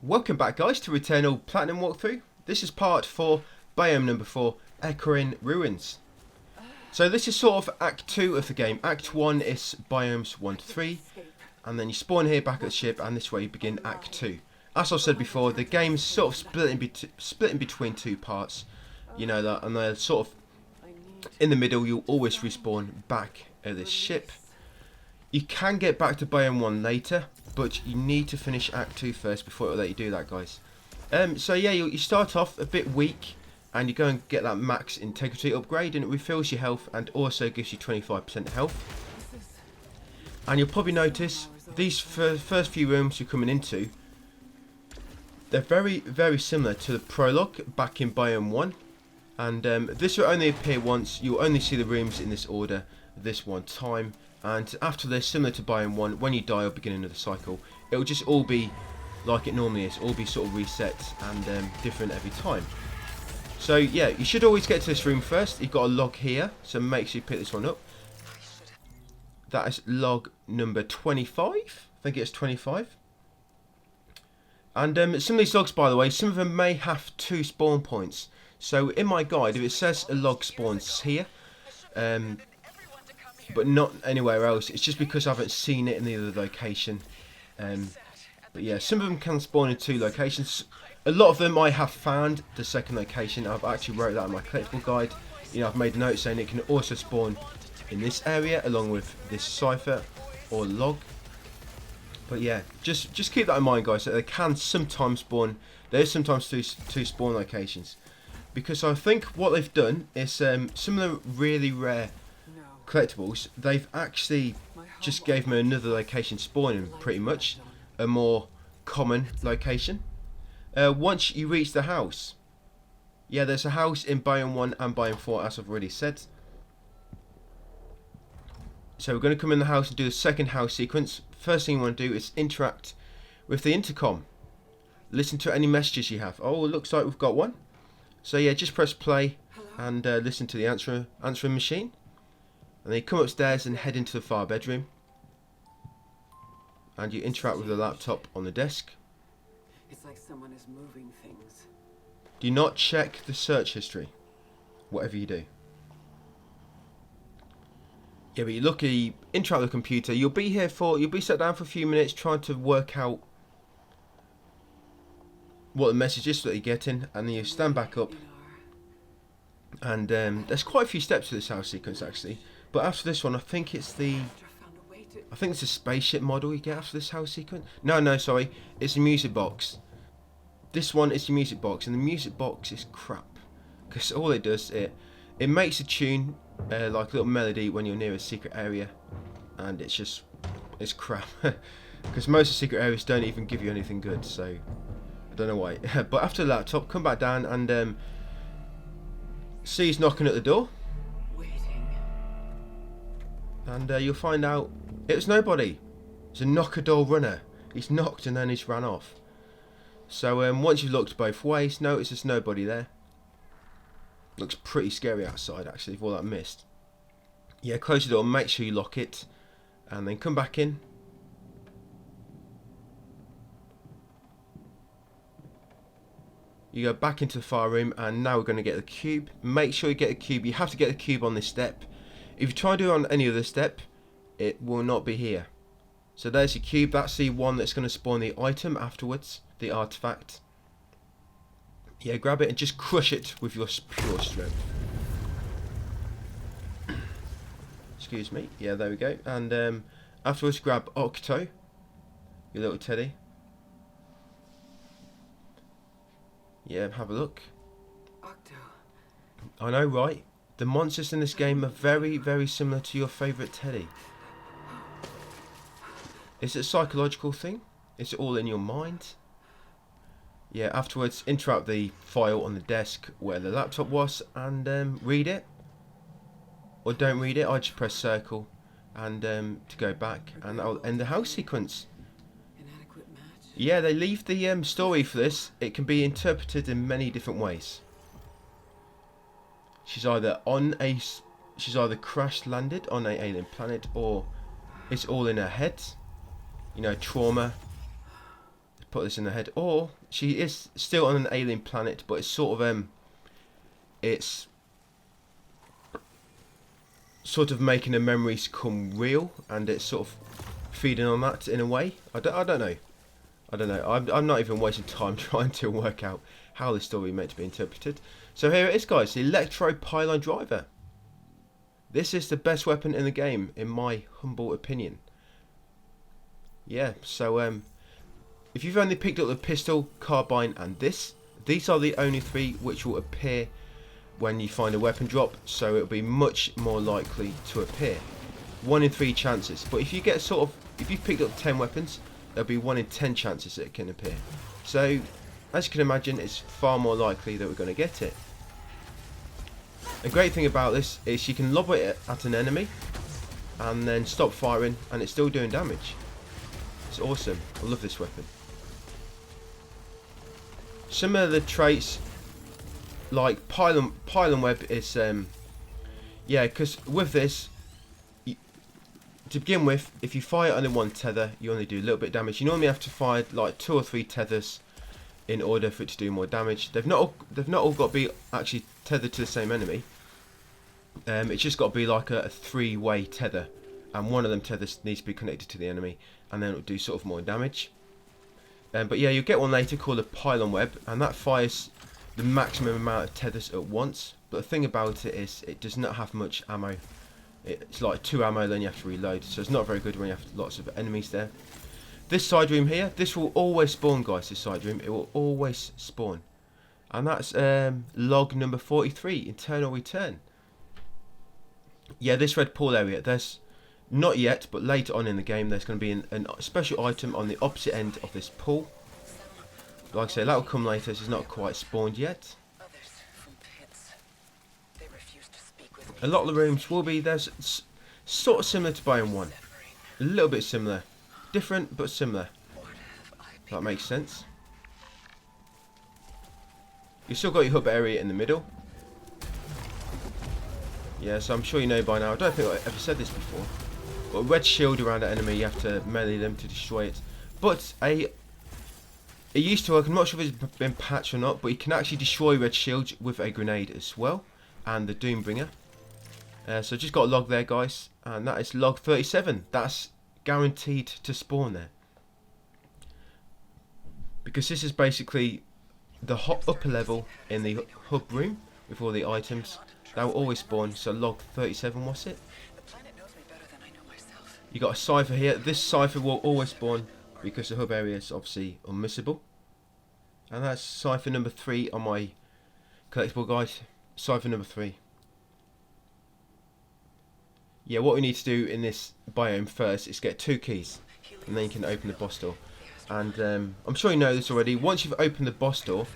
Welcome back guys to Returnal Platinum Walkthrough. This is part 4, Biome number 4, Echoing Ruins. So this is sort of Act 2 of the game. Act 1 is Biomes 1 to 3, and then you spawn here back at the ship, and this way you begin Act 2. As I said before, the game's sort of split in between two parts, you know that, and they're sort of in the middle. You'll always respawn back at this ship. You can get back to Biome 1 later, but you need to finish Act 2 first before it'll let you do that, guys. So yeah, you start off a bit weak, and you go and get that max integrity upgrade, and it refills your health and also gives you 25% health. And you'll probably notice these first few rooms you're coming into, they're very similar to the prologue back in Biome 1. And this will only appear once. You'll only see the rooms in this order this one time. And after this, similar to Biome 1, when you die or begin another cycle, it will just all be like it normally is. All be sort of reset and different every time. So yeah, you should always get to this room first. You've got a log here, so make sure you pick this one up. That is log number 25. I think it's 25. And some of these logs, by the way, some of them may have 2 spawn points. So in my guide, if it says a log spawns here, but not anywhere else, it's just because I haven't seen it in the other location. But yeah, some of them can spawn in 2 locations. A lot of them I have found the second location. I've actually wrote that in my collectible guide. You know, I've made a note saying it can also spawn in this area along with this cipher or log. But yeah, just keep that in mind, guys, that they can sometimes spawn. There is sometimes two spawn locations, because I think what they've done is some of the really rare collectibles, they've actually just gave me another location spawning, pretty much a more common location. Once you reach the house, yeah, there's a house in Biome 1 and Biome 4, as I've already said. So we're going to come in the house and do the second house sequence. First thing you want to do is interact with the intercom. Listen to any messages you have. Oh, it looks like we've got one. So yeah, just press play and listen to the answering machine. And then you come upstairs and head into the far bedroom. And you interact with the laptop on the desk. It's like someone is moving things. Do not check the search history, whatever you do. Yeah, but you interact with the computer. You'll be sat down for a few minutes trying to work out what the message is that you're getting, and then you stand back up. And there's quite a few steps to this house sequence actually. But after this one, I think it's a spaceship model you get after this house sequence. No, sorry, it's a music box. This one is the music box, and the music box is crap, because all it does, it makes a tune, like a little melody when you're near a secret area, and it's crap, because most of the secret areas don't even give you anything good. So I don't know why. But after the laptop, come back down and see he's knocking at the door. And you'll find out it's nobody. It's a knock-a-door runner. He's knocked and then he's ran off. So once you've looked both ways, notice there's nobody there. Looks pretty scary outside actually, with all that mist. Yeah, close the door, make sure you lock it, and then come back in. You go back into the fire room, and now we're going to get the cube. Make sure you get a cube. You have to get the cube on this step. If you try to do it on any other step, it will not be here. So there's your cube. That's the one that's going to spawn the item afterwards, the artifact. Yeah, grab it and just crush it with your pure strength. Excuse me. Yeah, there we go. And afterwards, grab Octo, your little teddy. Yeah, have a look. Octo. I know, right? The monsters in this game are very similar to your favourite teddy. Is it a psychological thing? Is it all in your mind? Yeah, afterwards, interact the file on the desk where the laptop was and read it. Or don't read it, I just press circle and to go back, and that'll end the house sequence. Yeah, they leave the story for this. It can be interpreted in many different ways. She's either crash landed on an alien planet, or it's all in her head. You know, trauma, put this in her head. Or she is still on an alien planet, but it's sort of it's sort of making her memories come real, and it's sort of feeding on that in a way. I don't know. I'm not even wasting time trying to work out how this story meant to be interpreted. So here it is, guys. The Electro Pylon Driver. This is the best weapon in the game, in my humble opinion. Yeah, so if you've only picked up the pistol, carbine and this, these are the only three which will appear when you find a weapon drop, so it'll be much more likely to appear. 1 in 3 chances. But if you get if you've picked up 10 weapons, there'll be 1 in 10 chances that it can appear. So, as you can imagine, it's far more likely that we're going to get it. A great thing about this is you can lob it at an enemy and then stop firing and it's still doing damage. It's awesome. I love this weapon. Some of the traits, like pylon web, is yeah, because with this, to begin with, if you fire only 1 tether, you only do a little bit of damage. You normally have to fire like 2 or 3 tethers in order for it to do more damage. They've not all got to be actually tethered to the same enemy. It's just got to be like a 3-way tether, and one of them tethers needs to be connected to the enemy, and then it'll do sort of more damage. But yeah, you'll get one later called a pylon web, and that fires the maximum amount of tethers at once. But the thing about it is, it does not have much ammo. It's like 2 ammo, then you have to reload, so it's not very good when you have lots of enemies there. This side room here, this will always spawn, guys. This side room, it will always spawn, and that's log number 43, internal return. Yeah, this red pool area, there's not yet, but later on in the game, there's going to be a special item on the opposite end of this pool. Like I say, that will come later. This is not quite spawned yet. A lot of the rooms will be, there's sort of similar to Biome 1. A little bit similar. Different, but similar. That makes sense. You've still got your hub area in the middle. Yeah, so I'm sure you know by now. I don't think I've ever said this before. But a red shield around an enemy, you have to melee them to destroy it. But it used to work. I'm not sure if it's been patched or not, but you can actually destroy red shields with a grenade as well, and the Doombringer. So just got a log there, guys, and that is log 37. That's guaranteed to spawn there, because this is basically the upper level in the hub room with all the items. That will always spawn. So log 37 was it? You got a cipher here. This cipher will always spawn because the hub area is obviously unmissable. And that's cipher number 3 on my collectible guide. Cipher number 3. Yeah, what we need to do in this biome first is get 2 keys, and then you can open the boss door. And I'm sure you know this already. Once you've opened the boss door,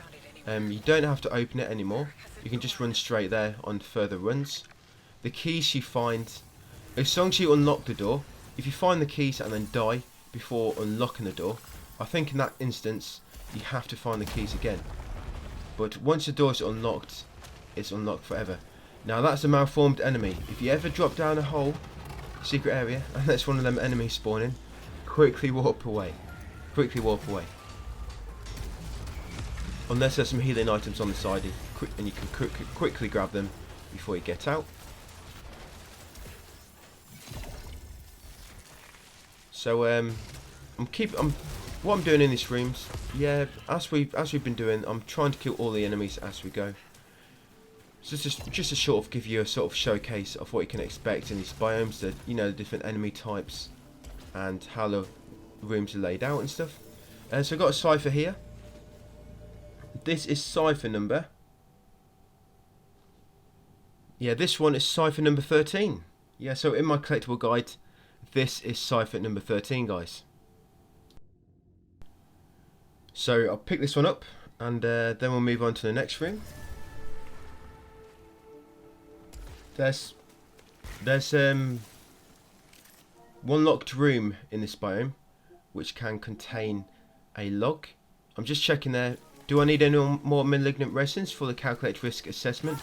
you don't have to open it anymore. You can just run straight there on further runs. The keys you find, as long as you unlock the door, if you find the keys and then die before unlocking the door, I think in that instance you have to find the keys again. But once the door is unlocked, it's unlocked forever. Now that's a malformed enemy. If you ever drop down a hole, secret area, and that's one of them enemies spawning, quickly warp away. Quickly warp away. Unless there's some healing items on the side, and you can quickly grab them before you get out. So what I'm doing in these rooms, yeah, as we've been doing, I'm trying to kill all the enemies as we go. So just to sort of give you a sort of showcase of what you can expect in these biomes, the different enemy types and how the rooms are laid out and stuff. So I've got a cipher here. This is cipher number. Yeah, this one is cipher number 13. Yeah, so in my collectible guide, this is cipher number 13, guys. So I'll pick this one up, and then we'll move on to the next room. There's one locked room in this biome, which can contain a log. I'm just checking there. Do I need any more malignant resins for the calculate risk assessment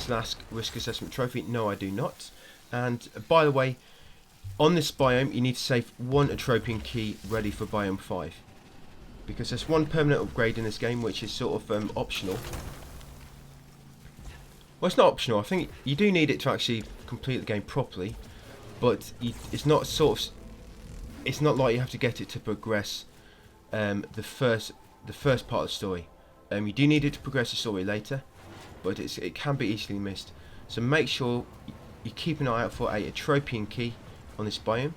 / risk assessment trophy? No, I do not. And by the way, on this biome, you need to save 1 Atropian key ready for biome 5. because there's one permanent upgrade in this game which is sort of optional. Well, it's not optional. I think you do need it to actually complete the game properly, but it's not it's not like you have to get it to progress the first part of the story. You do need it to progress the story later, but it can be easily missed. So make sure you keep an eye out for a Tropian key on this biome,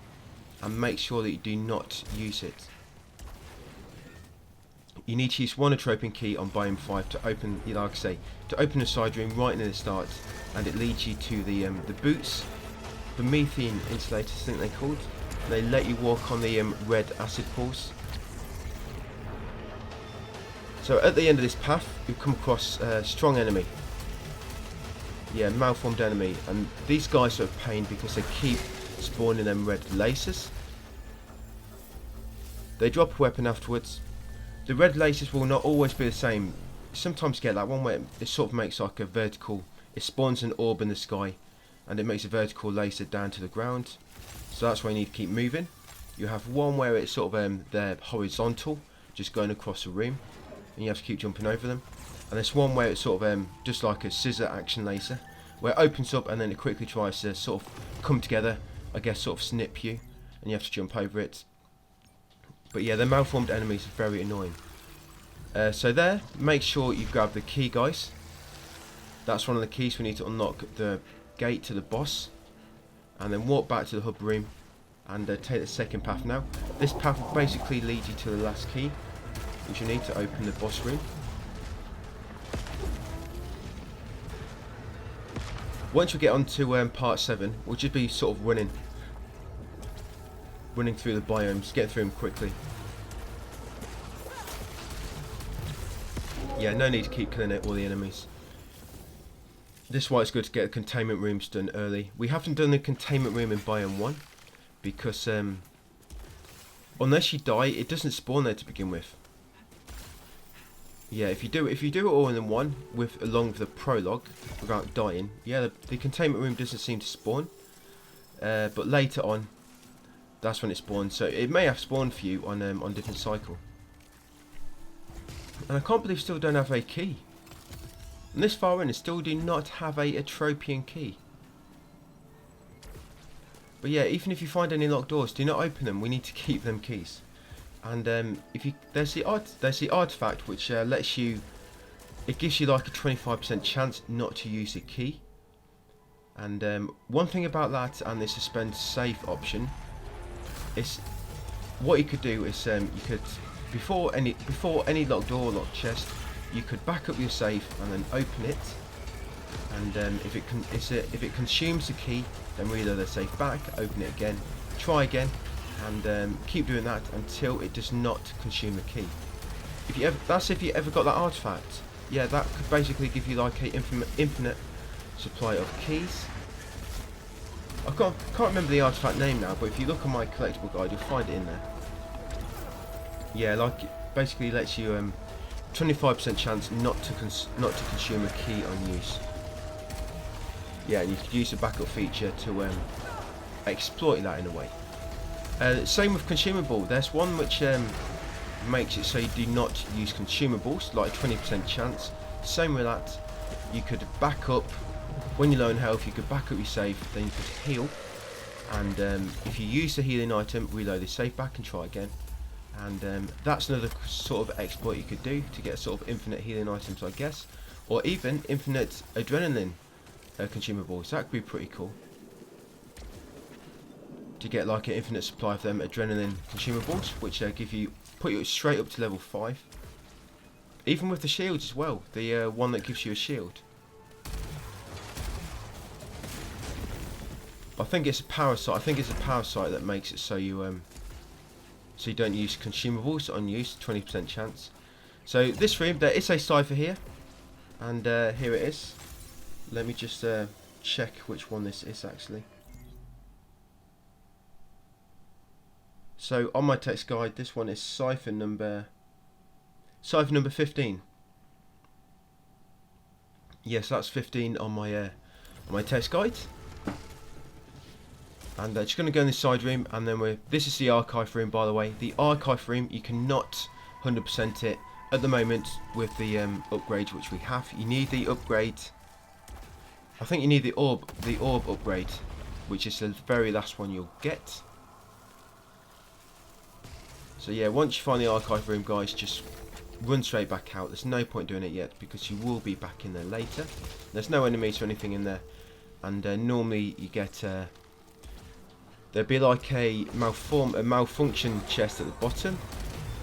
and make sure that you do not use it. You need to use one Tropian key on biome 5 to open, like I say, to open the side room right near the start, and it leads you to the boots, the methane insulators, I think they're called. They let you walk on the red acid pools. So at the end of this path, you come across a strong enemy. Yeah, malformed enemy, and these guys are a pain because they keep spawning them red lasers. They drop a weapon afterwards. The red lasers will not always be the same. Sometimes you get that one where it sort of makes like a vertical, it spawns an orb in the sky and it makes a vertical laser down to the ground. So that's why you need to keep moving. You have one where it's sort of they're horizontal, just going across the room, and you have to keep jumping over them. And there's one where it's sort of just like a scissor action laser, where it opens up and then it quickly tries to sort of come together, I guess sort of snip you, and you have to jump over it. But yeah, the malformed enemies are very annoying. So there, make sure you grab the key, guys. That's one of the keys we need to unlock the gate to the boss, and then walk back to the hub room and take the second path now. This path will basically lead you to the last key, which you need to open the boss room. Once we get on to part 7, we'll just be sort of running through the biomes, getting through them quickly. Yeah, no need to keep killing all the enemies. This is why it's good to get the containment rooms done early. We haven't done the containment room in biome 1 because unless you die, it doesn't spawn there to begin with. Yeah, if you do it all in one along with the prologue without dying, yeah, the containment room doesn't seem to spawn. But later on, that's when it spawns. So it may have spawned for you on different cycle. And I can't believe I still don't have a key. And this far in, I still do not have a Tropian key. But yeah, even if you find any locked doors, do not open them. We need to keep them keys. And there's the artifact which lets you. It gives you like a 25% chance not to use a key. And one thing about that and the suspend safe option is what you could do is you could before any locked door or locked chest, you could back up your safe and then open it. And if it consumes the key, then reload the safe back, open it again, try again, and keep doing that until it does not consume the key. That's if you ever got that artifact. Yeah, that could basically give you like a infinite supply of keys. I can't remember the artifact name now, but if you look on my collectible guide, you'll find it in there. Yeah, like it basically lets you 25% chance not to consume a key on use. Yeah, and you could use the backup feature to exploit that in a way. Same with consumable. There's one which makes it so you do not use consumables, like a 20% chance. Same with that. You could back up when you're low on health. You could back up your save, then you could heal. And if you use the healing item, reload the save back and try again. And that's another sort of exploit you could do to get sort of infinite healing items, I guess, or even infinite adrenaline consumables. That could be pretty cool. To get like an infinite supply of them adrenaline consumables, which put you straight up to level 5. Even with the shields as well, the one that gives you a shield. I think it's a parasite. That makes it so you don't use consumables on use, 20% chance. So this room, there is a cipher here, and here it is. Let me just check which one this is actually. So on my text guide, this one is cipher number 15. Yes, that's 15 on my text guide. And just going to go in the side room, and then this is the archive room, by the way. The archive room, you cannot 100% it at the moment with the upgrade which we have. You need the upgrade. I think you need the orb upgrade, which is the very last one you'll get. So yeah, once you find the archive room, guys, just run straight back out. There's no point doing it yet because you will be back in there later. There's no enemies or anything in there, and normally you get there'd be like a malfunction chest at the bottom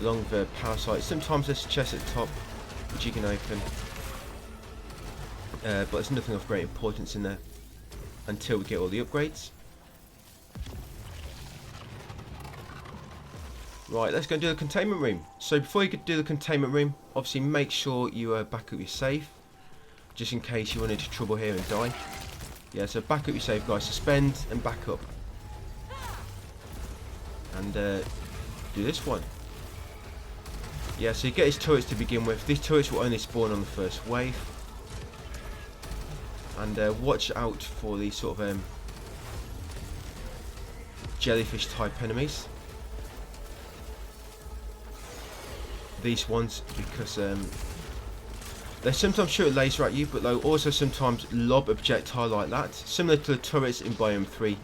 along the power site. Sometimes there's a chest at the top which you can open, but there's nothing of great importance in there until we get all the upgrades. Right, let's go and do the containment room. So before you could do the containment room, obviously make sure you back up your save, just in case you run into trouble here and die. Yeah, so back up your save, guys. Suspend and back up, and do this one. Yeah, so you get his turrets to begin with. These turrets will only spawn on the first wave, and watch out for these sort of jellyfish type enemies. These ones, because they sometimes shoot a laser at you, but they'll also sometimes lob a projectile like that, similar to the turrets in Biome 3,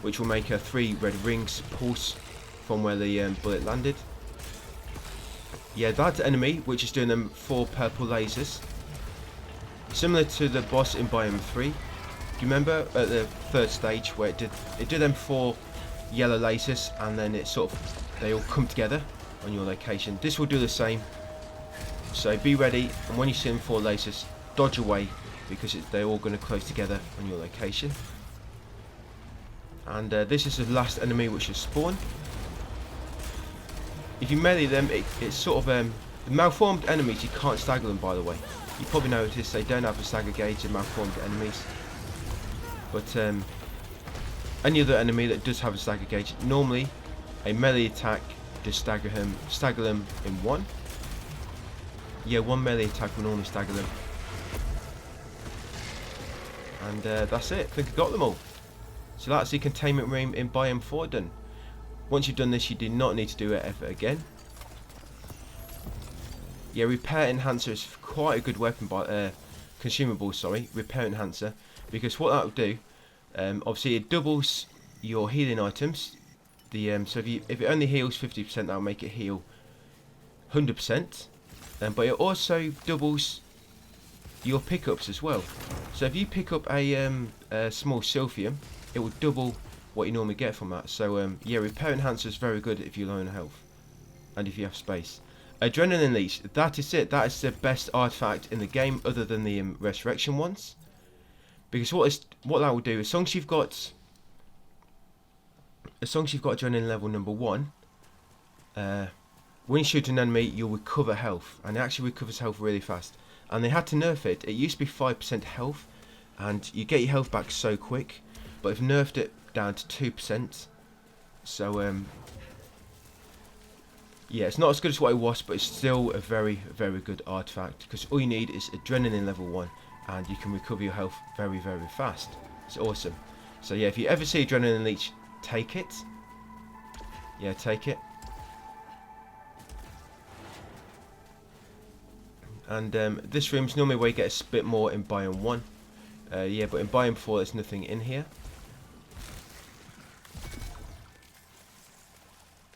which will make 3 red rings pulse from where the bullet landed. Yeah, that enemy, which is doing them 4 purple lasers, similar to the boss in Biome 3. Do you remember at the 3rd stage where it did them 4 yellow lasers, and then it sort of, they all come together on your location? This will do the same, so be ready, and when you see them 4 lasers, dodge away, because they're all going to close together on your location. And this is the last enemy which will spawn. If you melee them, it's sort of the malformed enemies, you can't stagger them, by the way. You probably noticed they don't have a stagger gauge, the malformed enemies, but any other enemy that does have a stagger gauge, normally a melee attack just stagger them in 1. Yeah, 1 melee attack will normally stagger them. And that's it. I think I got them all. So that's the containment room in Biome 4 done. Once you've done this, you do not need to do it ever again. Yeah, Repair Enhancer is quite a good weapon, by consumable, sorry, Repair Enhancer, because what that will do, obviously it doubles your healing items. So if it only heals 50%, that'll make it heal 100%. But it also doubles your pickups as well. So if you pick up a small Silphium, it will double what you normally get from that. So yeah, Repair Enhancer is very good if you're low on health and if you have space. Adrenaline Leech, that is it. That is the best artifact in the game, other than the resurrection ones. Because what that will do, as long as you've got adrenaline level number 1, when you shoot an enemy, you'll recover health, and it actually recovers health really fast. And they had to nerf it. It used to be 5% health, and you get your health back so quick, but they've nerfed it down to 2%. So yeah, it's not as good as what it was, but it's still a very, very good artifact, because all you need is adrenaline level 1, and you can recover your health very, very fast. It's awesome. So yeah, if you ever see Adrenaline Leech, take it. Yeah, take it. And this room's normally where you get a bit more in Biome 1. Yeah, but in Biome 4 there's nothing in here.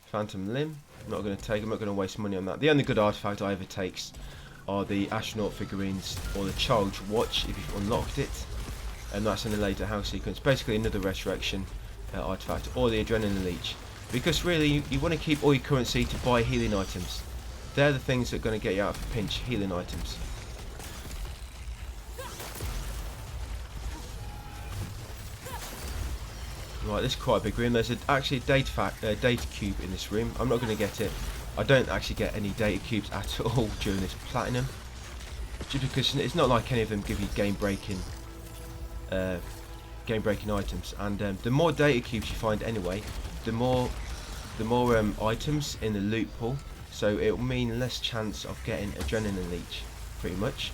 Phantom Limb, I'm not going to take, I'm not going to waste money on that. The only good artifact I ever takes are the astronaut figurines or the Child's Watch if you've unlocked it, and that's in a later house sequence. Basically another resurrection artifact, or the Adrenaline Leech, because really you want to keep all your currency to buy healing items. They're the things that are going to get you out of a pinch, healing items. Right, this is quite a big room. There's actually a data cube in this room. I'm not going to get it. I don't actually get any data cubes at all during this platinum, just because it's not like any of them give you game-breaking items. And the more data cubes you find anyway, the more items in the loot pool. So it will mean less chance of getting Adrenaline Leech, pretty much.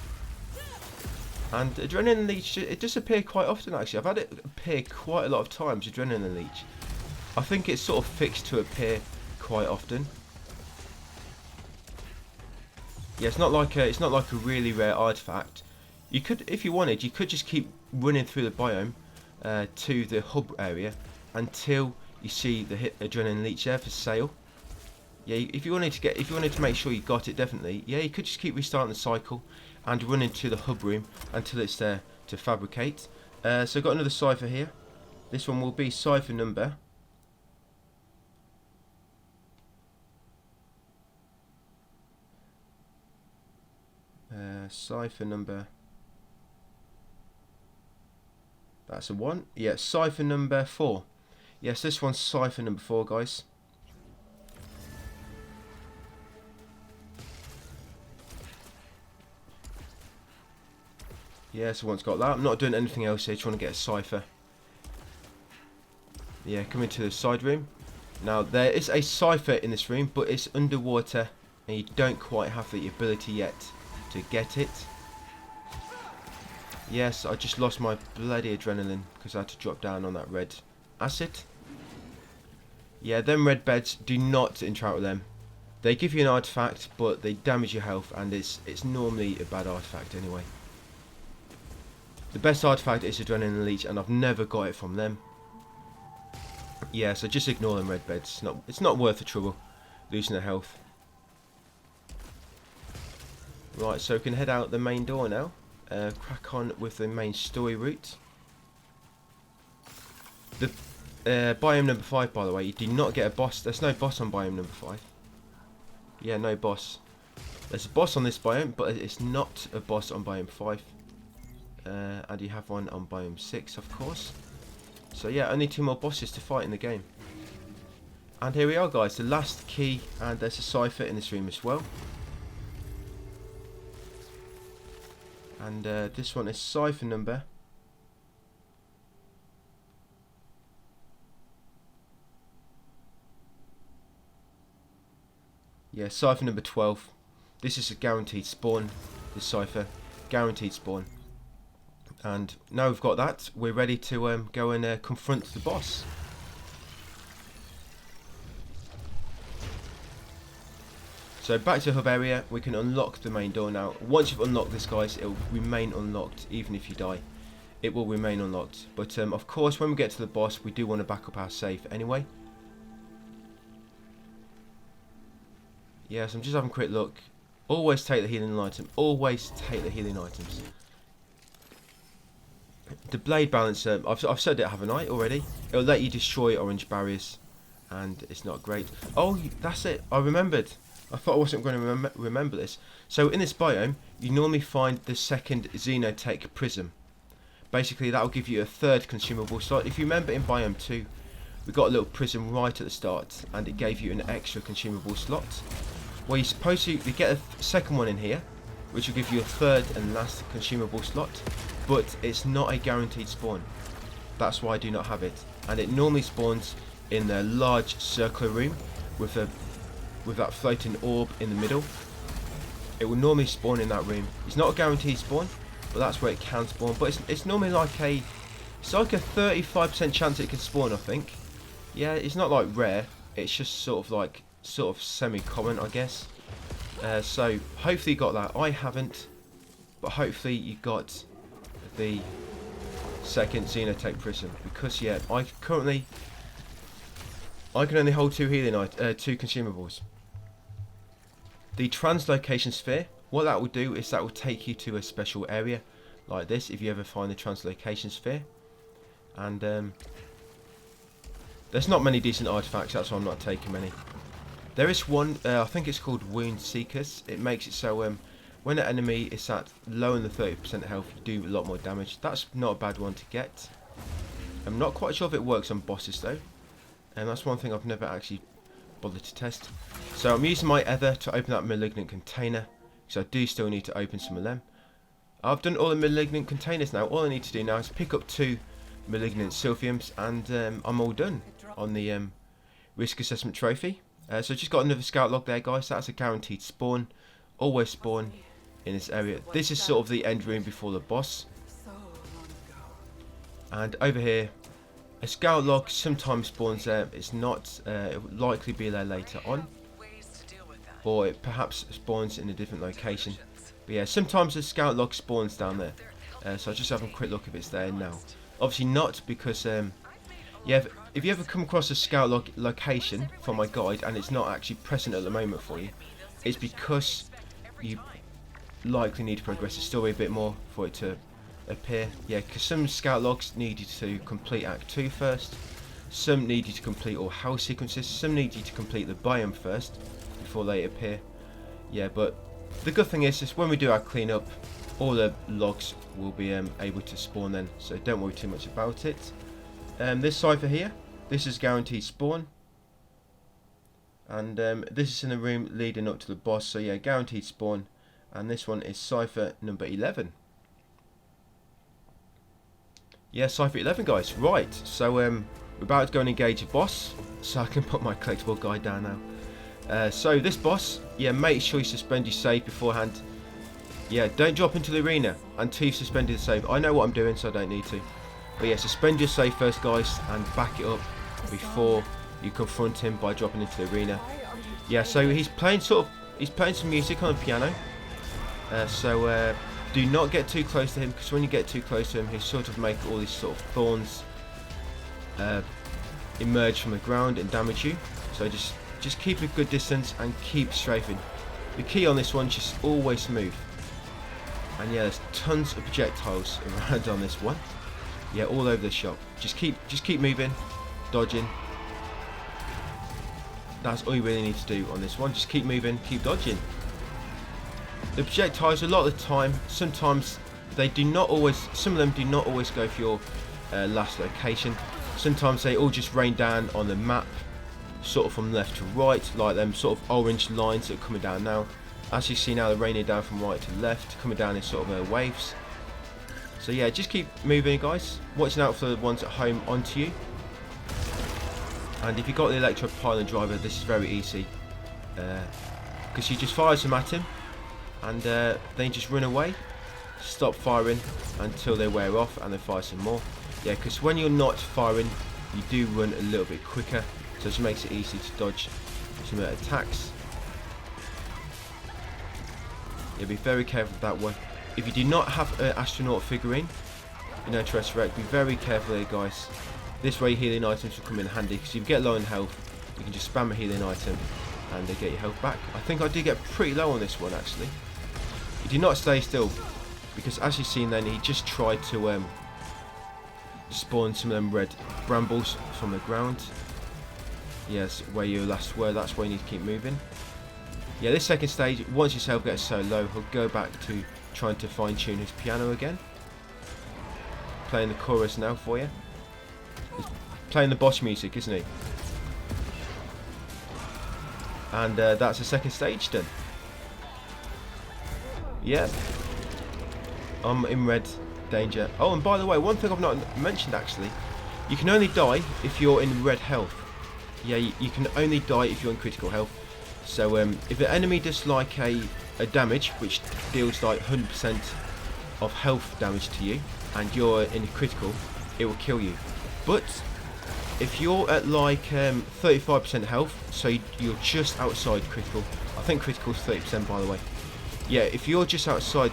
And Adrenaline Leech, it does appear quite often actually. I've had it appear quite a lot of times, Adrenaline Leech. I think it's sort of fixed to appear quite often. Yeah, it's not like a really rare artifact. You could, if you wanted, you could just keep running through the biome to the hub area until you see the hit adrenaline leech there for sale. Yeah, if you wanted to make sure you got it, definitely. Yeah, you could just keep restarting the cycle and run into the hub room until it's there to fabricate. So I've got another cipher here. This one will be cipher number. Cipher number. That's a 1. Yeah, cipher number 4. Yes, this one's cipher number 4, guys. Yeah, so once got that. I'm not doing anything else here, trying to get a cipher. Yeah, come into the side room. Now, there is a cipher in this room, but it's underwater, and you don't quite have the ability yet to get it. Yes, I just lost my bloody adrenaline because I had to drop down on that red acid. Yeah, them red beds, do not interact with them. They give you an artifact, but they damage your health, and it's normally a bad artifact anyway. The best artifact is adrenaline leech, and I've never got it from them. Yeah, so just ignore them red beds. It's not worth the trouble losing the health. Right, so we can head out the main door now. Crack on with the main story route. The biome number 5, by the way, you do not get a boss. There's no boss on biome number 5. Yeah, no boss. There's a boss on this biome, but it's not a boss on biome 5. And you have one on biome 6, of course. So yeah, only 2 more bosses to fight in the game. And here we are, guys, the last key, and there's a cipher in this room as well. And this one is cipher number. Yeah, cipher number 12. This is a guaranteed spawn, this cipher. Guaranteed spawn. And now we've got that, we're ready to go and confront the boss. So back to the hub area, we can unlock the main door now. Once you've unlocked this, guys, it will remain unlocked even if you die. It will remain unlocked. But of course, when we get to the boss, we do want to back up our save anyway. Yes, I'm just having a quick look. Always take the healing item. Always take the healing items. The blade balancer, I've said it, haven't I, already? It'll let you destroy orange barriers. And it's not great. Oh, that's it. I remembered. I thought I wasn't going to remember this. So in this biome, you normally find the second Xenotech prism. Basically, that will give you a 3rd consumable slot. If you remember in biome 2, we got a little prism right at the start, and it gave you an extra consumable slot. Well, you're supposed to get a 2nd one in here, which will give you a 3rd and last consumable slot. But it's not a guaranteed spawn. That's why I do not have it. And it normally spawns in the large circular room with that floating orb in the middle. It will normally spawn in that room. It's not a guaranteed spawn, but that's where it can spawn. But it's normally like a 35% chance it can spawn, I think. Yeah, it's not like rare. It's just sort of semi-common, I guess. So hopefully you got that. I haven't, but hopefully you got the 2nd Xenotech prism, because yeah, I can only hold 2 consumables. The translocation sphere, what that will do is that will take you to a special area like this if you ever find the translocation sphere. And there's not many decent artifacts, that's why I'm not taking many. There is one, I think it's called Wound Seekers. It makes it so when an enemy is at lower than 30% health, you do a lot more damage. That's not a bad one to get. I'm not quite sure if it works on bosses though, and that's one thing I've never actually bothered to test. So I'm using my Ether to open that malignant container, because I do still need to open some of them. I've done all the malignant containers now. All I need to do now is pick up 2 malignant silphiums, and I'm all done on the risk assessment trophy. So just got another scout log there, guys. That's a guaranteed spawn. Always spawn in this area. This is sort of the end room before the boss. And over here, a scout log sometimes spawns there. It's not, it will likely be there later on. or it perhaps spawns in a different location. But yeah, sometimes the scout log spawns down there, so I'll just have a quick look if it's there now. Obviously not, because yeah, if you ever come across a scout log location from my guide and it's not actually present at the moment for you, it's because you likely need to progress the story a bit more for it to appear. Yeah, because some scout logs need you to complete Act 2 first, some need you to complete all house sequences, some need you to complete the biome first before they appear. Yeah, but the good thing is when we do our cleanup, all the logs will be able to spawn then, so don't worry too much about it. This cipher here, this is guaranteed spawn, and this is in the room leading up to the boss, so yeah, guaranteed spawn. And this one is cipher number 11. Yeah, cipher 11, guys. Right, so we're about to go and engage a boss, so I can put my collectible guide down now. So this boss, yeah, make sure you suspend your save beforehand. Yeah, don't drop into the arena until you've suspended the save. I know what I'm doing, so I don't need to. But yeah, suspend your save first, guys, and back it up before you confront him by dropping into the arena. Yeah, so he's playing some music on the piano. So do not get too close to him, because when you get too close to him, he'll sort of make all these sort of thorns emerge from the ground and damage you. So just keep a good distance and keep strafing. The key on this one is just always move. And yeah, there's tons of projectiles around on this one. Yeah, all over the shop. Just keep moving, dodging. That's all you really need to do on this one. Just keep moving, keep dodging. The projectiles, a lot of the time, sometimes they do not always. Some of them do not always go for your last location. Sometimes they all just rain down on the map, sort of from left to right, like them sort of orange lines that are coming down now. As you see now, they're raining down from right to left, coming down in sort of waves. So yeah, just keep moving, guys. Watching out for the ones at home onto you. And if you've got the electro pylon driver, this is very easy, because you just fire some at him, and then you just run away, stop firing until they wear off, and then fire some more. Yeah, because when you're not firing, you do run a little bit quicker, so it just makes it easy to dodge some attacks. Yeah, be very careful with that one. If you do not have an astronaut figurine, you know, to resurrect, be very careful there, guys. This way healing items will come in handy, because if you get low on health, you can just spam a healing item and they get your health back. I think I did get pretty low on this one, actually. He did not stay still, because as you've seen then, he just tried to spawn some of them red brambles from the ground. Yes, where you last were, that's where you need to keep moving. Yeah, this second stage, once his health gets so low, he'll go back to trying to fine tune his piano again. Playing the chorus now for you. He's playing the boss music, isn't he? And that's the second stage done. Yep. I'm in red danger. Oh, and by the way, one thing I've not mentioned actually, you can only die if you're in red health. Yeah, you can only die if you're in critical health. So if an enemy does like a damage which deals like 100% of health damage to you, and you're in critical, it will kill you. But if you're at like 35% health, so you're just outside critical, I think critical is 30% by the way. Yeah, if you're just outside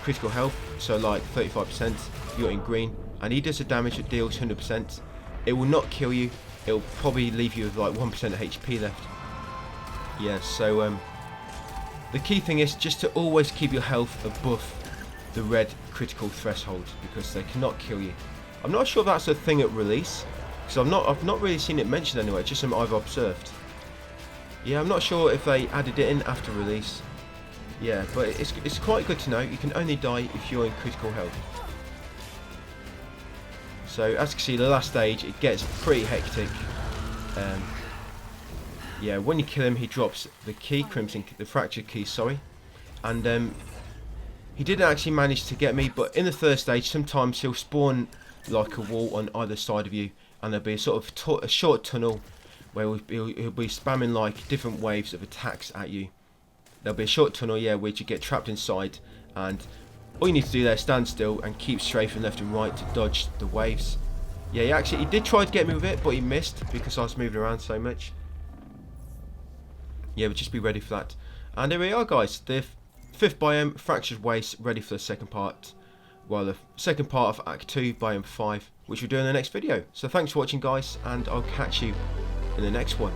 critical health, so like 35%, you're in green, and he does a damage that deals 100%, it will not kill you, it will probably leave you with like 1% of HP left. Yeah, so the key thing is just to always keep your health above the red critical threshold, because they cannot kill you. I'm not sure if that's a thing at release, because I've not really seen it mentioned anywhere, just something I've observed. Yeah, I'm not sure if they added it in after release. Yeah, but it's quite good to know. You can only die if you're in critical health. So as you can see, the last stage, it gets pretty hectic. Yeah, when you kill him, he drops the key, the fractured key, sorry. And he didn't actually manage to get me, but in the third stage, sometimes he'll spawn like a wall on either side of you, and there'll be a sort of a short tunnel where he'll be spamming like different waves of attacks at you. There'll be a short tunnel, yeah, where you get trapped inside, and all you need to do there is stand still and keep strafing left and right to dodge the waves. Yeah, he did try to get me with it, but he missed because I was moving around so much. yeah, but just be ready for that. And here we are, guys. The fifth biome, Fractured Waste, ready for the second part. Well, the second part of Act 2, Biome 5, which we'll do in the next video. So thanks for watching, guys, and I'll catch you in the next one.